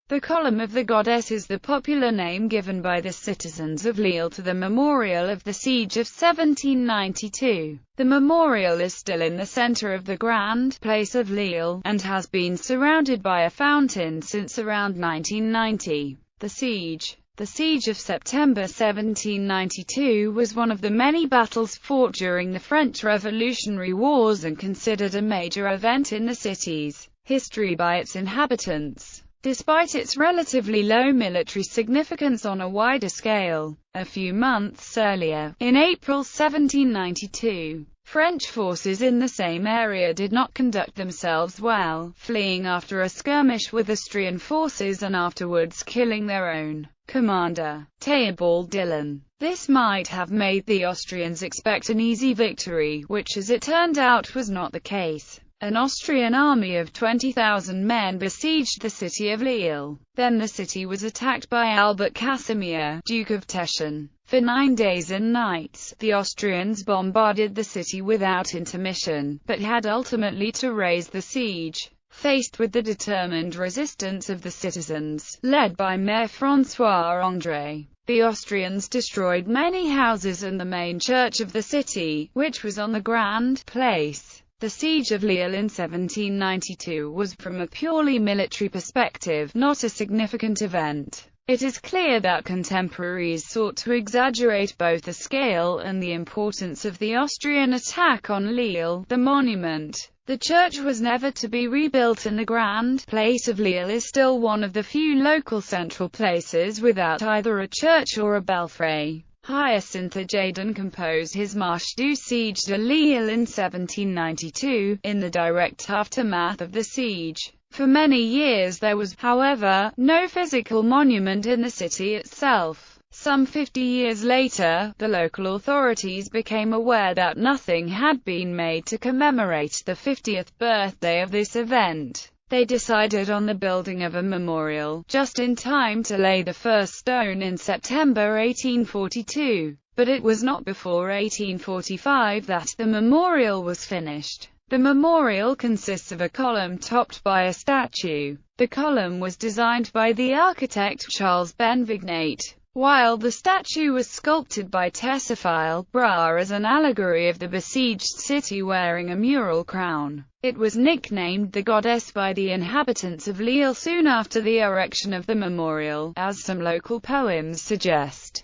The column of the goddess is the popular name given by the citizens of Lille to the memorial of the siege of 1792. The memorial is still in the center of the Grand Place of Lille, and has been surrounded by a fountain since around 1990. The siege of September 1792 was one of the many battles fought during the French Revolutionary Wars and considered a major event in the city's history by its inhabitants. Despite its relatively low military significance on a wider scale, a few months earlier, in April 1792, French forces in the same area did not conduct themselves well, fleeing after a skirmish with Austrian forces and afterwards killing their own commander, Théobald Dillon. This might have made the Austrians expect an easy victory, which as it turned out was not the case. An Austrian army of 20,000 men besieged the city of Lille. Then the city was attacked by Albert Casimir, Duke of Teschen. For 9 days and nights, the Austrians bombarded the city without intermission, but had ultimately to raise the siege. Faced with the determined resistance of the citizens, led by Mayor François-André, the Austrians destroyed many houses and the main church of the city, which was on the Grand Place. The siege of Lille in 1792 was, from a purely military perspective, not a significant event. It is clear that contemporaries sought to exaggerate both the scale and the importance of the Austrian attack on Lille. The monument, the church, was never to be rebuilt, and the Grand Place of Lille is still one of the few local central places without either a church or a belfry. Hyacinthe Jadon composed his Marche du Siege de Lille in 1792, in the direct aftermath of the siege. For many years there was, however, no physical monument in the city itself. Some 50 years later, the local authorities became aware that nothing had been made to commemorate the 50th birthday of this event. They decided on the building of a memorial, just in time to lay the first stone in September 1842. But it was not before 1845 that the memorial was finished. The memorial consists of a column topped by a statue. The column was designed by the architect Charles Benvignate, while the statue was sculpted by Théophile Bras as an allegory of the besieged city wearing a mural crown. It was nicknamed the Goddess by the inhabitants of Lille soon after the erection of the memorial, as some local poems suggest.